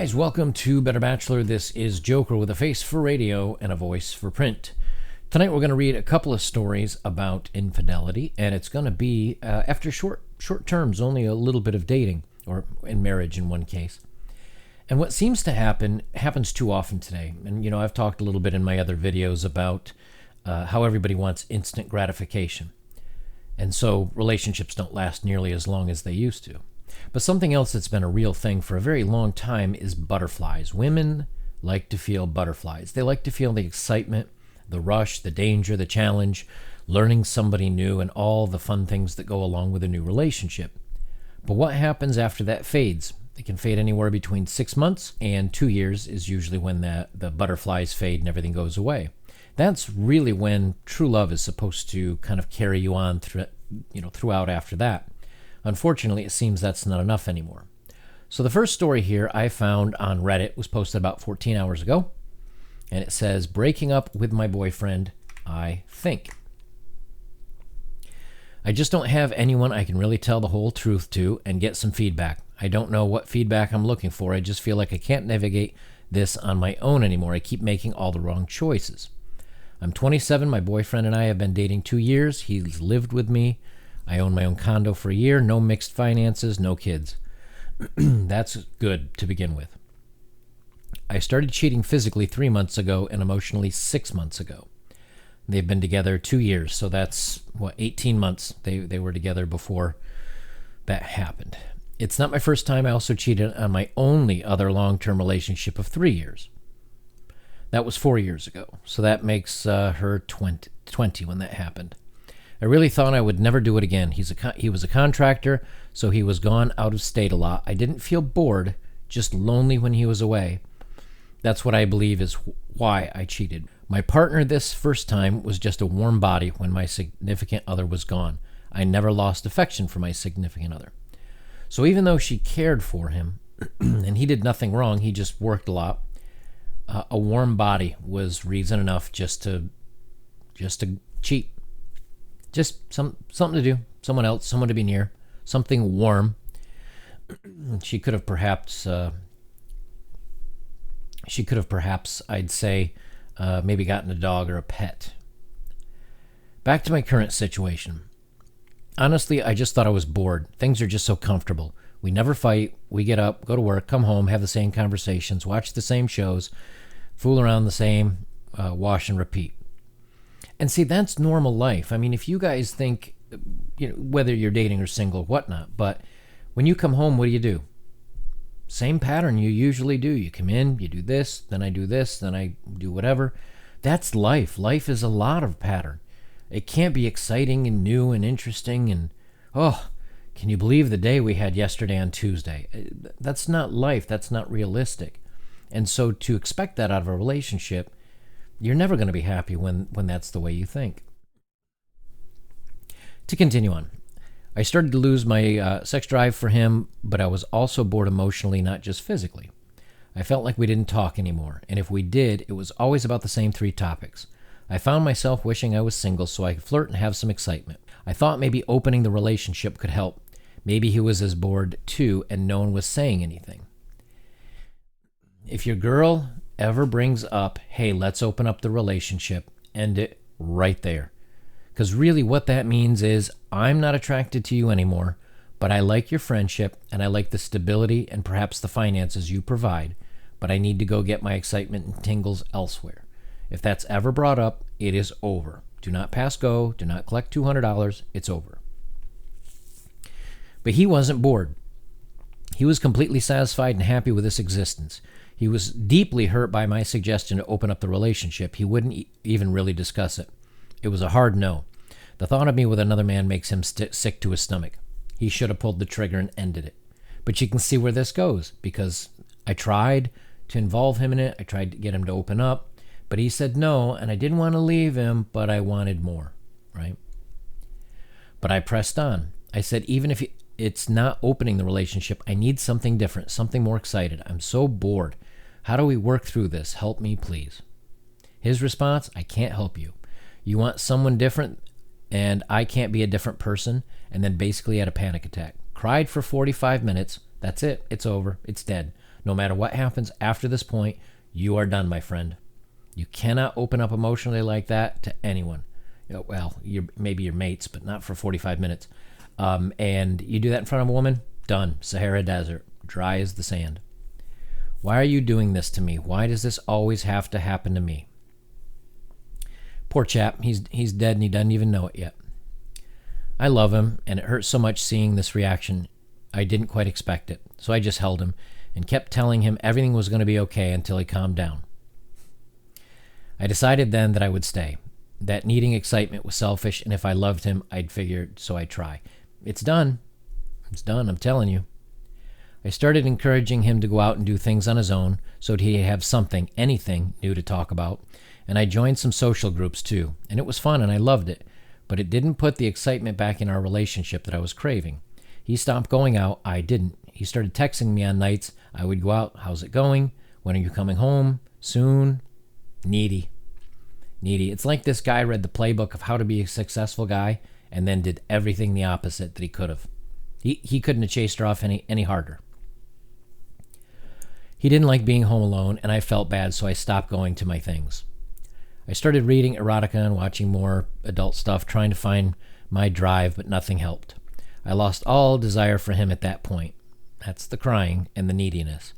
guys, welcome to Better Bachelor. This is Joker with a face for radio and a voice for print. Tonight we're going to read a couple of stories about infidelity, and it's going to be after short terms, only a little bit of dating, or in marriage in one case. And what seems to happen happens too often today. And, you know, I've talked a little bit in my other videos about how everybody wants instant gratification. And so relationships don't last nearly as long as they used to. But something else that's been a real thing for a very long time is butterflies. Women like to feel butterflies. They like to feel the excitement, the rush, the danger, the challenge, learning somebody new, and all the fun things that go along with a new relationship. But what happens after that fades? It can fade anywhere between 6 months and 2 years is usually when the butterflies fade and everything goes away. That's really when true love is supposed to kind of carry you on throughout after that. Unfortunately, it seems that's not enough anymore. So the first story here I found on Reddit was posted about 14 hours ago, and it says, "Breaking up with my boyfriend, I think. I just don't have anyone I can really tell the whole truth to and get some feedback. I don't know what feedback I'm looking for. I just feel like I can't navigate this on my own anymore. I keep making all the wrong choices. I'm 27. My boyfriend and I have been dating 2 years. He's lived with me. I own my own condo for a year. No mixed finances, no kids." That's good to begin with. "I started cheating physically 3 months ago and emotionally 6 months ago. They've been together 2 years, so that's, 18 months they were together before that happened. It's not my first time. I also cheated on my only other long-term relationship of 3 years. That was 4 years ago, so that makes her 20 when that happened. I really thought I would never do it again. He was a contractor, so he was gone out of state a lot. I didn't feel bored, just lonely when he was away. That's what I believe is why I cheated. My partner this first time was just a warm body when my significant other was gone. I never lost affection for my significant other. So even though she cared for him, and he did nothing wrong, he just worked a lot, a warm body was reason enough just to cheat. Just something to do, someone else, someone to be near, something warm. She could have perhaps, I'd say, maybe gotten a dog or a pet. Back to my current situation. Honestly, I just thought I was bored. Things are just so comfortable. We never fight. We get up, go to work, come home, have the same conversations, watch the same shows, fool around the same, wash and repeat. And see, that's normal life. I mean, if you guys think, whether you're dating or single, whatnot, but when you come home, what do? Same pattern you usually do. You come in, you do this, then I do this, then I do whatever. That's life. Life is a lot of pattern. It can't be exciting and new and interesting and, can you believe the day we had yesterday on Tuesday? That's not life. That's not realistic. And so to expect that out of a relationship, you're never going to be happy when that's the way you think. To continue on, I started to lose my sex drive for him, but I was also bored emotionally, not just physically. I felt like we didn't talk anymore, and if we did, it was always about the same 3 topics. I found myself wishing I was single so I could flirt and have some excitement. I thought maybe opening the relationship could help. Maybe he was as bored too, and no one was saying anything. If your girl ever brings up, hey, let's open up the relationship, end it right there. Because really what that means is, I'm not attracted to you anymore, but I like your friendship, and I like the stability and perhaps the finances you provide, but I need to go get my excitement and tingles elsewhere. If that's ever brought up, it is over. Do not pass go, do not collect $200, it's over. But he wasn't bored. He was completely satisfied and happy with his existence. He was deeply hurt by my suggestion to open up the relationship. He wouldn't even really discuss it. It was a hard no. The thought of me with another man makes him sick to his stomach. He should have pulled the trigger and ended it. But you can see where this goes, because I tried to involve him in it. I tried to get him to open up, but he said no, and I didn't want to leave him, but I wanted more, right? But I pressed on. I said, even if it's not opening the relationship, I need something different, something more excited. I'm so bored. How do we work through this? Help me, please. His response, I can't help you. You want someone different, and I can't be a different person, and then basically had a panic attack. Cried for 45 minutes. That's it. It's over. It's dead. No matter what happens after this point, you are done, my friend. You cannot open up emotionally like that to anyone. Well, maybe your mates, but not for 45 minutes. And you do that in front of a woman, done. Sahara Desert, dry as the sand. Why are you doing this to me? Why does this always have to happen to me? Poor chap, he's dead and he doesn't even know it yet. I love him, and it hurts so much seeing this reaction. I didn't quite expect it, so I just held him and kept telling him everything was going to be okay until he calmed down. I decided then that I would stay. That needing excitement was selfish, and if I loved him, I'd figured, so I'd try. It's done. It's done, I'm telling you. I started encouraging him to go out and do things on his own so that he'd have something, anything, new to talk about, and I joined some social groups too, and it was fun and I loved it, but it didn't put the excitement back in our relationship that I was craving. He stopped going out, I didn't. He started texting me on nights I would go out. How's it going? When are you coming home? Soon? Needy. It's like this guy read the playbook of how to be a successful guy and then did everything the opposite that he could have. He couldn't have chased her off any harder. He didn't like being home alone, and I felt bad, so I stopped going to my things. I started reading erotica and watching more adult stuff, trying to find my drive, but nothing helped. I lost all desire for him at that point. That's the crying and the neediness.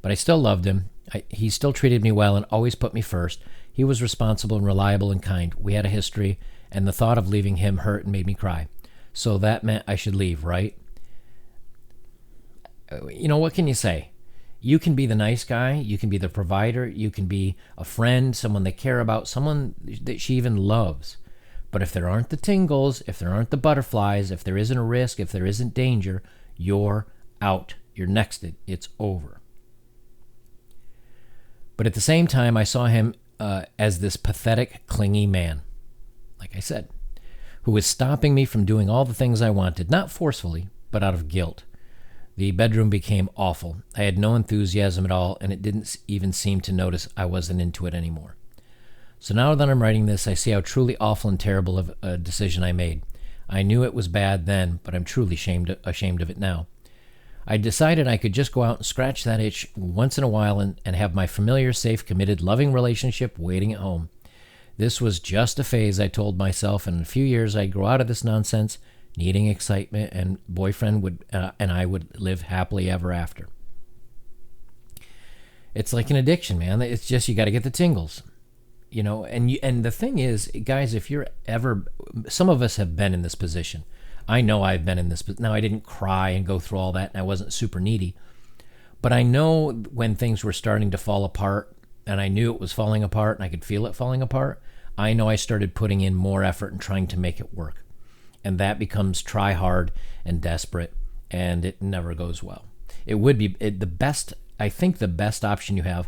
But I still loved him. He still treated me well and always put me first. He was responsible and reliable and kind. We had a history, and the thought of leaving him hurt and made me cry. So that meant I should leave, right? What can you say? You can be the nice guy, you can be the provider, you can be a friend, someone they care about, someone that she even loves. But if there aren't the tingles, if there aren't the butterflies, if there isn't a risk, if there isn't danger, you're out. You're nexted. It's over. But at the same time, I saw him as this pathetic, clingy man, like I said, who was stopping me from doing all the things I wanted, not forcefully, but out of guilt. The bedroom became awful. I had no enthusiasm at all, and it didn't even seem to notice I wasn't into it anymore. So now that I'm writing this, I see how truly awful and terrible of a decision I made. I knew it was bad then, but I'm truly ashamed of it now. I decided I could just go out and scratch that itch once in a while and have my familiar, safe, committed, loving relationship waiting at home. This was just a phase, I told myself, and in a few years I'd grow out of this nonsense, needing excitement, and boyfriend and I would live happily ever after. It's like an addiction, man. It's just you got to get the tingles, And the thing is, guys, if you're ever, some of us have been in this position. I know I've been in this. Now I didn't cry and go through all that, and I wasn't super needy, but I know when things were starting to fall apart, and I knew it was falling apart, and I could feel it falling apart. I know I started putting in more effort and trying to make it work. And that becomes try hard and desperate, and it never goes well. It would be the best, I think the best option you have,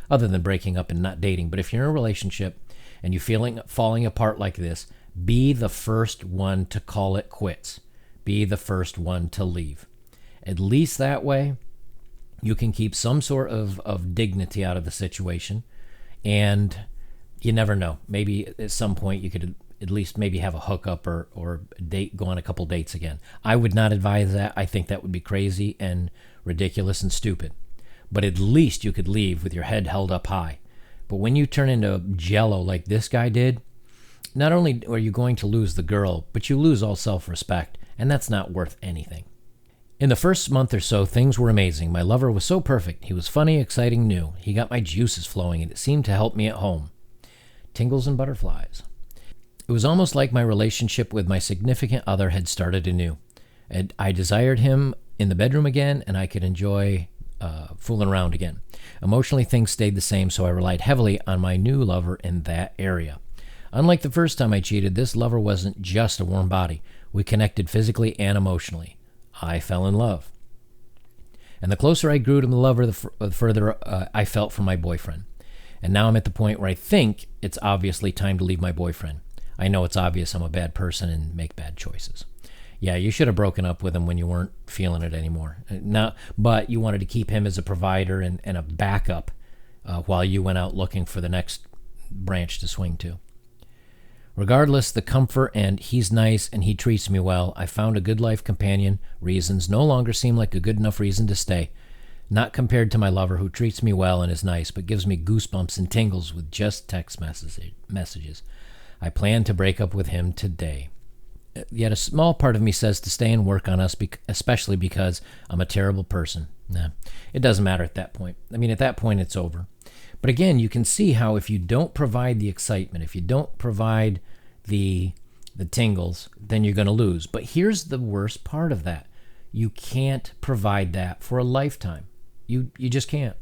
other than breaking up and not dating, but if you're in a relationship and you're falling apart like this, be the first one to call it quits. Be the first one to leave. At least that way, you can keep some sort of dignity out of the situation, and you never know. Maybe at some point you could at least maybe have a hookup or date, go on a couple dates again. I would not advise that. I think that would be crazy and ridiculous and stupid. But at least you could leave with your head held up high. But when you turn into jello like this guy did, not only are you going to lose the girl, but you lose all self-respect, and that's not worth anything. In the first month or so, things were amazing. My lover was so perfect. He was funny, exciting, new. He got my juices flowing, and it seemed to help me at home. Tingles and butterflies. It was almost like my relationship with my significant other had started anew. And I desired him in the bedroom again, and I could enjoy fooling around again. Emotionally, things stayed the same, so I relied heavily on my new lover in that area. Unlike the first time I cheated, this lover wasn't just a warm body. We connected physically and emotionally. I fell in love. And the closer I grew to the lover, the further I felt from my boyfriend. And now I'm at the point where I think it's obviously time to leave my boyfriend. I know it's obvious I'm a bad person and make bad choices. Yeah, you should have broken up with him when you weren't feeling it anymore. But you wanted to keep him as a provider and a backup while you went out looking for the next branch to swing to. Regardless, the comfort and he's nice and he treats me well, I found a good life companion. Reasons no longer seem like a good enough reason to stay. Not compared to my lover who treats me well and is nice, but gives me goosebumps and tingles with just text messages. I plan to break up with him today. Yet a small part of me says to stay and work on us, especially because I'm a terrible person. Nah, it doesn't matter at that point. I mean, at that point, it's over. But again, you can see how if you don't provide the excitement, if you don't provide the tingles, then you're going to lose. But here's the worst part of that. You can't provide that for a lifetime. You just can't.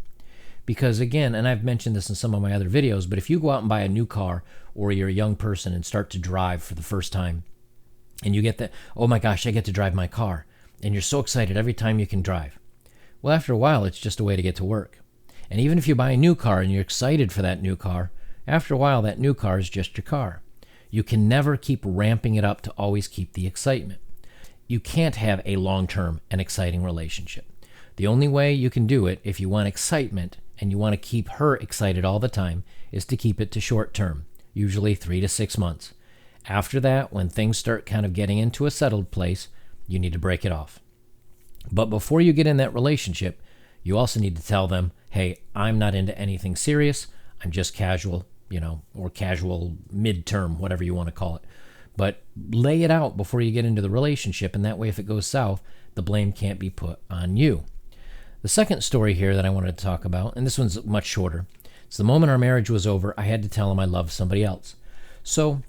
Because again, and I've mentioned this in some of my other videos, but if you go out and buy a new car, or you're a young person and start to drive for the first time, and you get that, oh my gosh, I get to drive my car, and you're so excited every time you can drive. Well, after a while, it's just a way to get to work. And even if you buy a new car and you're excited for that new car, after a while, that new car is just your car. You can never keep ramping it up to always keep the excitement. You can't have a long-term and exciting relationship. The only way you can do it, if you want excitement and you want to keep her excited all the time, is to keep it to short-term, usually 3 to 6 months. After that, when things start kind of getting into a settled place, you need to break it off. But before you get in that relationship, you also need to tell them, hey, I'm not into anything serious. I'm just casual, or casual midterm, whatever you want to call it. But lay it out before you get into the relationship, and that way if it goes south, the blame can't be put on you. The second story here that I wanted to talk about, and this one's much shorter. It's the moment our marriage was over, I had to tell him I loved somebody else. So,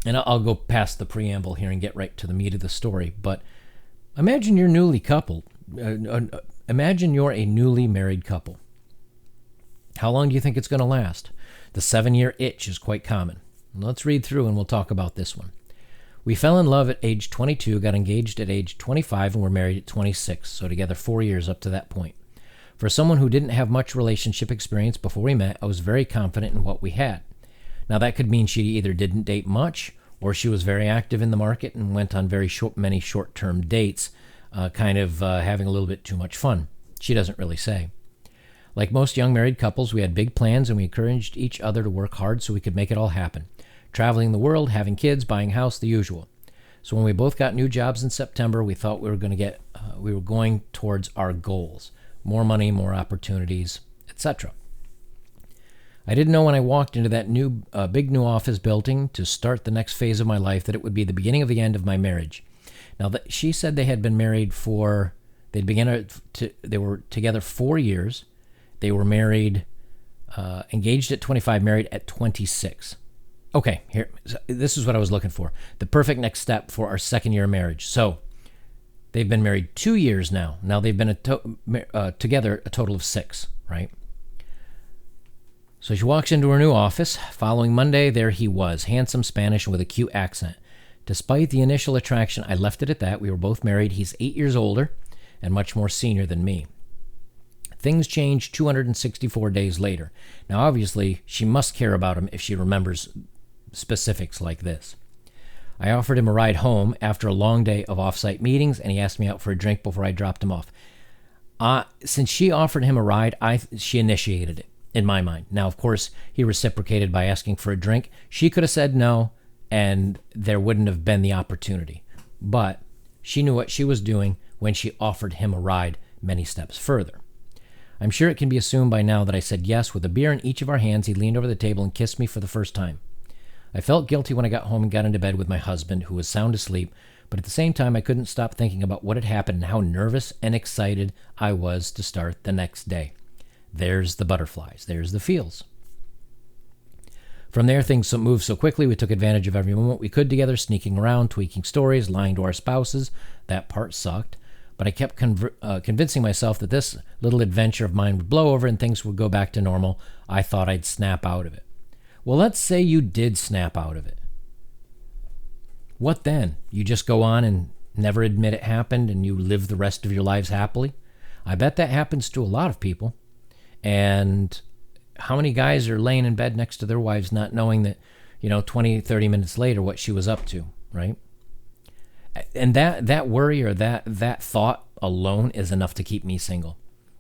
and I'll go past the preamble here and get right to the meat of the story, but imagine you're newly coupled. Imagine you're a newly married couple. How long do you think it's going to last? The 7-year itch is quite common. Let's read through and we'll talk about this one. We fell in love at age 22, got engaged at age 25, and were married at 26, so together 4 years up to that point. For someone who didn't have much relationship experience before we met, I was very confident in what we had. Now that could mean she either didn't date much, or she was very active in the market and went on many short-term dates, having a little bit too much fun. She doesn't really say. Like most young married couples, we had big plans and we encouraged each other to work hard so we could make it all happen. Traveling the world, having kids, buying a house, the usual. So when we both got new jobs in September, we thought we were going towards our goals. More money, more opportunities, etc. I didn't know when I walked into that big new office building to start the next phase of my life that it would be the beginning of the end of my marriage. Now, she said they had been married they were together 4 years. They were married, engaged at 25, married at 26. Okay, this is what I was looking for. The perfect next step for our second year of marriage. So they've been married 2 years now. Now they've been together a total of 6, right? So she walks into her new office. Following Monday, there he was, handsome Spanish and with a cute accent. Despite the initial attraction, I left it at that. We were both married. He's 8 years older and much more senior than me. Things changed 264 days later. Now, obviously, she must care about him if she remembers specifics like this. I offered him a ride home after a long day of off-site meetings, and he asked me out for a drink before I dropped him off. Since she offered him a ride, she initiated it, in my mind. Now, of course, he reciprocated by asking for a drink. She could have said no, and there wouldn't have been the opportunity. But she knew what she was doing when she offered him a ride many steps further. I'm sure it can be assumed by now that I said yes. With a beer in each of our hands, he leaned over the table and kissed me for the first time. I felt guilty when I got home and got into bed with my husband, who was sound asleep, but at the same time I couldn't stop thinking about what had happened and how nervous and excited I was to start the next day. There's the butterflies. There's the feels. From there, things moved so quickly, we took advantage of every moment we could together, sneaking around, tweaking stories, lying to our spouses. That part sucked. But I kept convincing myself that this little adventure of mine would blow over and things would go back to normal. I thought I'd snap out of it. Well, let's say you did snap out of it. What then? You just go on and never admit it happened and you live the rest of your lives happily? I bet that happens to a lot of people. And how many guys are laying in bed next to their wives not knowing that, 20, 30 minutes later what she was up to, right? And that worry or that thought alone is enough to keep me single.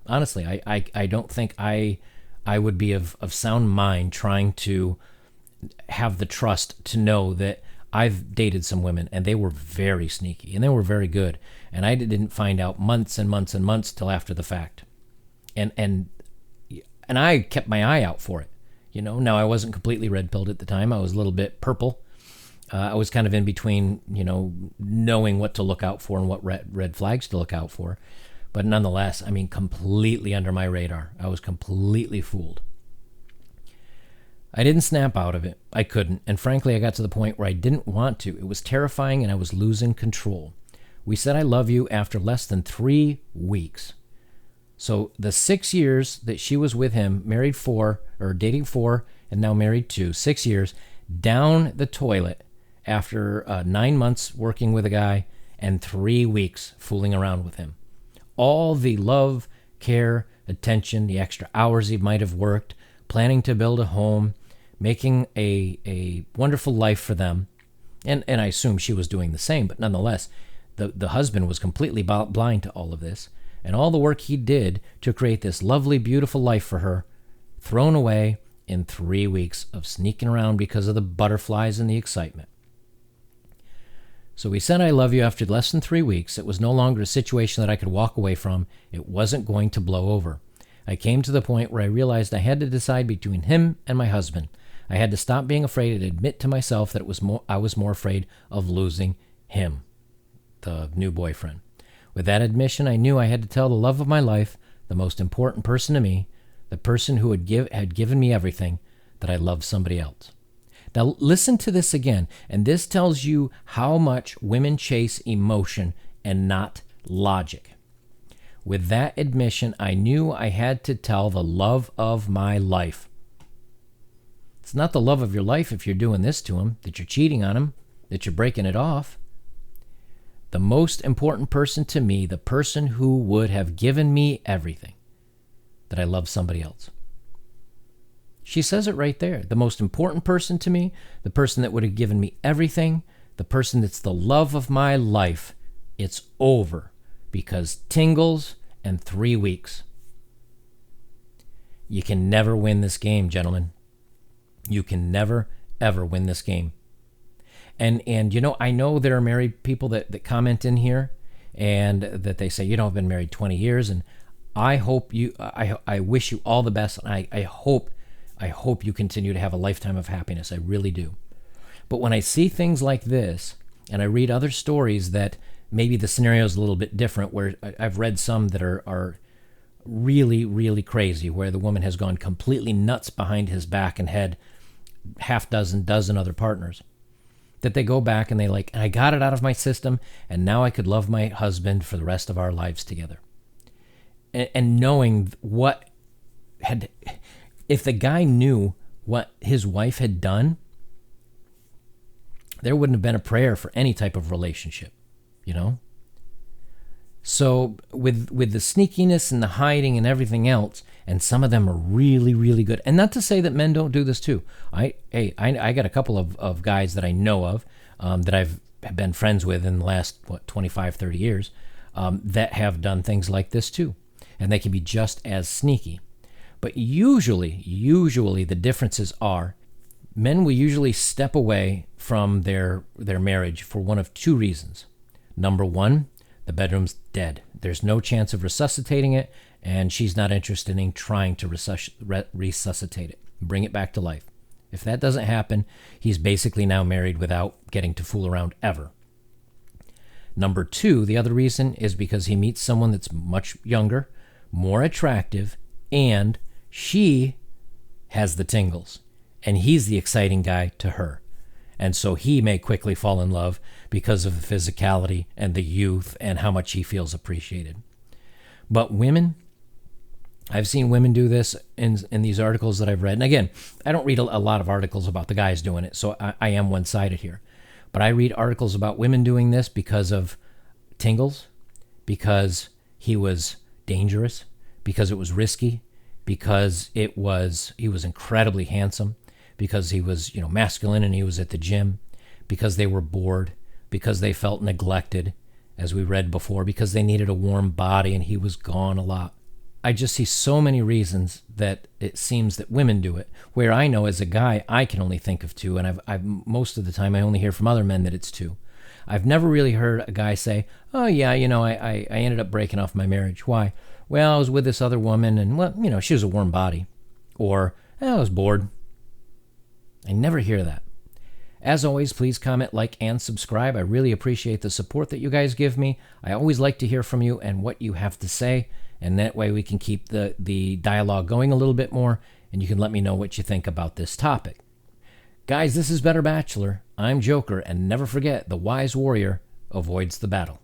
Honestly, I don't think I would be of sound mind trying to have the trust to know that I've dated some women, and they were very sneaky, and they were very good. And I didn't find out months and months and months till after the fact. And I kept my eye out for it. Now I wasn't completely red-pilled at the time. I was a little bit purple. I was kind of in between, knowing what to look out for and what red flags to look out for. But nonetheless, completely under my radar. I was completely fooled. I didn't snap out of it. I couldn't. And frankly, I got to the point where I didn't want to. It was terrifying, and I was losing control. We said I love you after less than 3 weeks. So the 6 years that she was with him, married 4, or dating 4, and now married 2, 6 years, down the toilet after 9 months working with a guy and 3 weeks fooling around with him. All the love, care, attention, the extra hours he might have worked, planning to build a home, making a wonderful life for them. And I assume she was doing the same, but nonetheless, the husband was completely blind to all of this. And all the work he did to create this lovely, beautiful life for her, thrown away in 3 weeks of sneaking around because of the butterflies and the excitement. So we said I love you after less than 3 weeks. It was no longer a situation that I could walk away from. It wasn't going to blow over. I came to the point where I realized I had to decide between him and my husband. I had to stop being afraid and admit to myself that I was more afraid of losing him, the new boyfriend. With that admission, I knew I had to tell the love of my life, the most important person to me, the person who had given me everything, that I loved somebody else. Now listen to this again, and this tells you how much women chase emotion and not logic. With that admission, I knew I had to tell the love of my life. It's not the love of your life if you're doing this to him, that you're cheating on him, that you're breaking it off. The most important person to me, the person who would have given me everything, that I love somebody else. She says it right there. The most important person to me, the person that would have given me everything, the person that's the love of my life, it's over. Because tingles and 3 weeks. You can never win this game, gentlemen. You can never, ever win this game. And I know there are married people that comment in here and that they say, I've been married 20 years, and I hope I wish you all the best, and I hope you continue to have a lifetime of happiness. I really do. But when I see things like this, and I read other stories that maybe the scenario is a little bit different, where I've read some that are really, really crazy, where the woman has gone completely nuts behind his back and had dozen other partners, that they go back and I got it out of my system, and now I could love my husband for the rest of our lives together. And knowing if the guy knew what his wife had done, there wouldn't have been a prayer for any type of relationship. So with the sneakiness and the hiding and everything else, and some of them are really, really good. And not to say that men don't do this too. I got a couple of guys that I know of, that I've been friends with in the last 25, 30 years, that have done things like this too, and they can be just as sneaky. But usually the differences are, men will usually step away from their marriage for one of 2 reasons. Number 1, the bedroom's dead. There's no chance of resuscitating it, and she's not interested in trying to resuscitate it, bring it back to life. If that doesn't happen, he's basically now married without getting to fool around ever. Number 2, the other reason, is because he meets someone that's much younger, more attractive, and she has the tingles, and he's the exciting guy to her. And so he may quickly fall in love because of the physicality and the youth and how much he feels appreciated. But women, I've seen women do this in these articles that I've read. And again, I don't read a lot of articles about the guys doing it, so I am one-sided here. But I read articles about women doing this because of tingles, because he was dangerous, because it was risky, because he was incredibly handsome, because he was, masculine and he was at the gym, because they were bored, because they felt neglected, as we read before, because they needed a warm body and he was gone a lot. I just see so many reasons that it seems that women do it, where I know as a guy, I can only think of two, and I've most of the time I only hear from other men that it's two. I've never really heard a guy say, oh yeah, I ended up breaking off my marriage. Why? Well, I was with this other woman, and well, she was a warm body. Or, I was bored. I never hear that. As always, please comment, like, and subscribe. I really appreciate the support that you guys give me. I always like to hear from you and what you have to say, and that way we can keep the dialogue going a little bit more, and you can let me know what you think about this topic. Guys, this is Better Bachelor. I'm Joker, and never forget, the wise warrior avoids the battle.